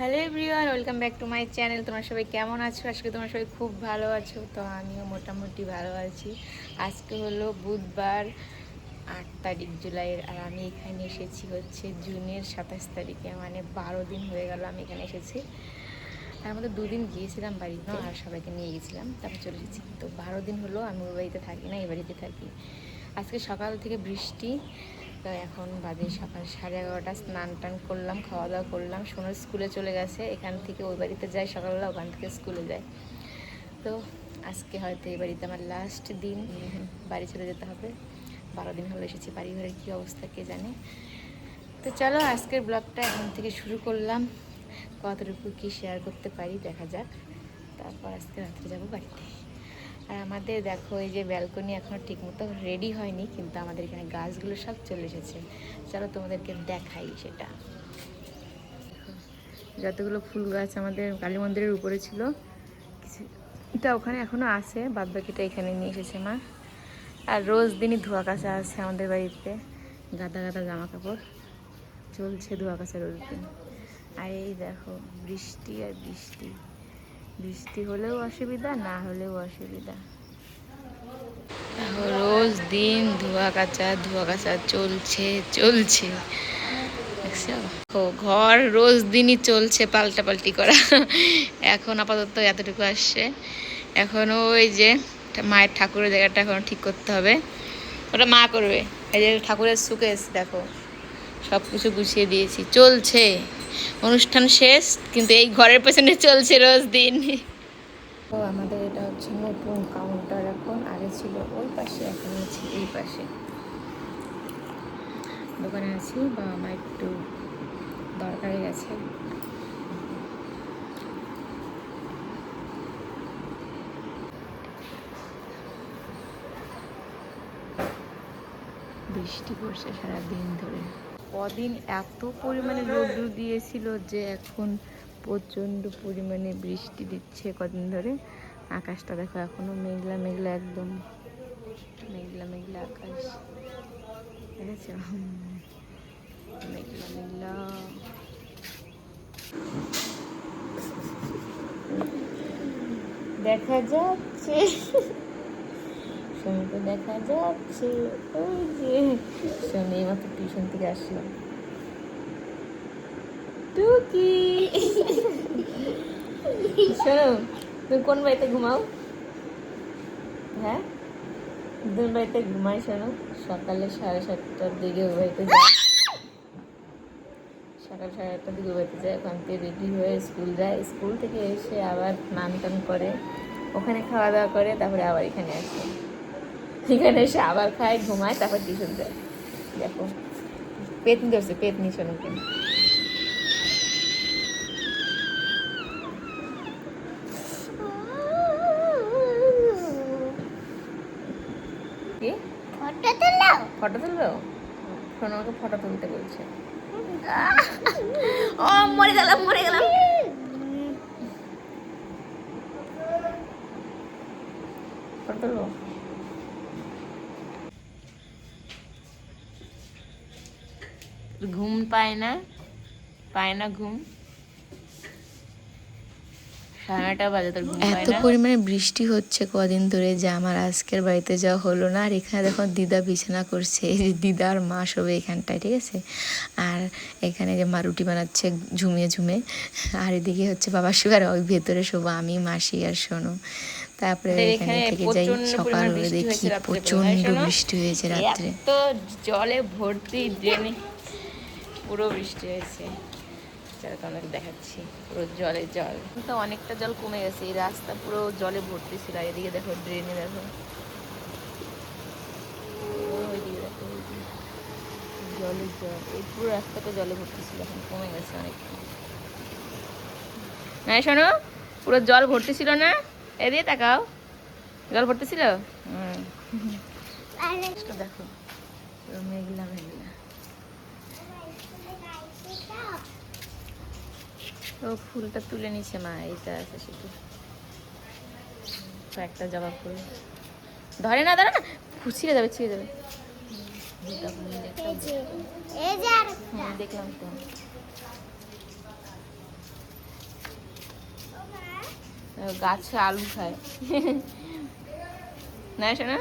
Hello everyone, welcome back to my channel. তোমরা সবাই কেমন আছো? আজকে তোমরা সবাই খুব ভালো আছো, তো আমিও মোটামুটি ভালো আছি। আজকে হলো বুধবার 8 তারিখ জুলাইয়ের, আর আমি এখানে এসেছি হচ্ছে জুনের 27 তারিখে, মানে 12 দিন হয়ে গেল আমি এখানে এসেছি। তার মধ্যে 2 দিন গিয়েছিলাম বাড়িতে আর সবাইকে নিয়ে গেছিলাম, তারপর চলে এসেছি। তো 12 দিন হলো আমি ওই বাড়িতে থাকি না, এই বাড়িতে থাকি। আজকে সকাল থেকে বৃষ্টি, তো এখন বাজে সকাল 11:30। স্নান টান করলাম, খাওয়া দাওয়া করলাম। সোনার স্কুলে চলে গেছে, এখান থেকে ওই বাড়িতে যায় সকালবেলা, ওখান থেকে স্কুলে যায়। তো আজকে হয়তো এই বাড়িতে আমার লাস্ট দিন, বাড়ি চলে যেতে হবে। 12 দিন হলো এসেছি, বাড়ি ঘরের কী অবস্থা কে জানে। তো চলো আজকের ব্লগটা এখন থেকে শুরু করলাম। কতটুকু কী শেয়ার করতে পারি দেখা যাক। তারপর আজকে রাত্রে যাবো বাড়িতে। আর আমাদের দেখো এই যে ব্যালকনি এখনও ঠিকমতো রেডি হয়নি, কিন্তু আমাদের এখানে গাছগুলো সব চলে এসেছে। চলো তোমাদেরকে দেখাই সেটা। যতগুলো ফুল গাছ আমাদের কালী মন্দিরের উপরে ছিল, কিছুটা ওখানে এখনও আছে, বাদ বাকিটা এখানে নিয়ে এসেছে মা। আর রোজ দিনই ধোয়া কাচা আছে আমাদের বাড়িতে, গাদা গাদা জামা কাপড় চলছে ধোয়া কাচা রোজ দিন। আর এই দেখো বৃষ্টি আর বৃষ্টি, বৃষ্টি হলেও অসুবিধা, না হলেও অসুবিধা। রোজ দিন ধোয়া কাচা চলছে চলছে। ঘর রোজ দিনই চলছে পাল্টাপাল্টি করা। এখন আপাতত এতটুকু আসছে। এখন ওই যে মায়ের ঠাকুরের জায়গাটা এখন ঠিক করতে হবে, ওটা মা করবে। এই যে ঠাকুরের সুকেস দেখো, সব কিছু গুছিয়ে দিয়েছি, চলছে। অনুষ্ঠান শেষ, কিন্তু এই ঘরের পেছনে চলছে রোজ দিন। তো আমাদের এটা হচ্ছে নতুন কাউন্টার, এখন আগে ছিল ওই পাশে, এখন হচ্ছে এই পাশে। দোকানে আছি, বা আমার একটু দরকারে গেছে। বৃষ্টি পড়ছে সারাদিন ধরে, কদিন এত পরিমাণে রোদ্দুর দিয়েছিল যে এখন প্রচণ্ড পরিমাণে বৃষ্টি দিচ্ছে কদিন ধরে। আকাশটা দেখো এখনো মেঘলা মেঘলা, একদম মেঘলা মেঘলা আকাশ, দেখেছো? মেঘলা মেঘলা। দেখা যাচ্ছে সোনিকে, দেখা যাচ্ছে ওই যে সোনি মাত্র টিউশন থেকে আসলো। টুকি শোনো, তুমি কোন বাড়িতে ঘুমাও? হ্যাঁ, কোন বাড়িতে ঘুমাই শোনো? সকালে 7:30টার দিকে ওই বাড়িতে যায়, সকাল 7:30টার দিকে বাড়িতে যায়। ওখান থেকে রেডি হয়ে স্কুল যায়, স্কুল থেকে এসে আবার স্নান টান করে, ওখানে খাওয়া দাওয়া করে, তারপরে আবার এখানে আসে, এখানে এসে আবার খায়, ঘুমায়, তারপর টিউশন যায়। দেখো পেতনি ধরছে, পেতনি শোনোকে। কি ফটো তুলবো? শোনো, আমাকে ফটো তুলতে বলছে। ও মরে গেলাম, মরে গেলাম। ফটো তুলবো? ঘুম পায় না, পায় না ঘুম। এত পরিমাণে বৃষ্টি হচ্ছে কদিন ধরে যে আমার আজকের বাড়িতে যাওয়া হলো না। আর এখানে দেখো দিদা বিছানা করছে, এই যে দিদার মা শোবে এখানটায়, ঠিক আছে? আর এখানে যে মা রুটি বানাচ্ছে ঝুমিয়ে ঝুমে, আর এদিকে হচ্ছে বাবা শুয়ে, আর ওই ভেতরে শোবো আমি, মাসি আর শোনো। তারপরে এখানে থেকে যাই, সকাল হলে দেখি প্রচন্ড বৃষ্টি হয়েছে রাত্রে, তো জলে ভর্তি, ড্রেনে পুরো বৃষ্টি হয়েছে। চলো তোমাদের দেখাচ্ছি, পুরো জলে জল, তো অনেকটা জল কমে গেছে। এই রাস্তা পুরো জলে ভর্তি ছিল, এদিকে দেখো ড্রেনে দেখো, ওইদিকে দেখো জলের জল, এই পুরো রাস্তাটা জলে ভর্তি ছিল, এখন কমে গেছে অনেকটা। না শোনো, পুরো জল ভর্তি ছিল না, এদিকে তাকাও, জল ভর্তি ছিল। দেখো পুরো মেঘলা মেঘলা। ও ফুলটা তুলে নিছে মা, এইটা আছে শুধু একটা জবা ফুল। ধরে না, ধরে না, ছিঁড়ে যাবে, ছিঁড়ে যাবে। দেখলাম তো, গাছে আলু খায় না শোনা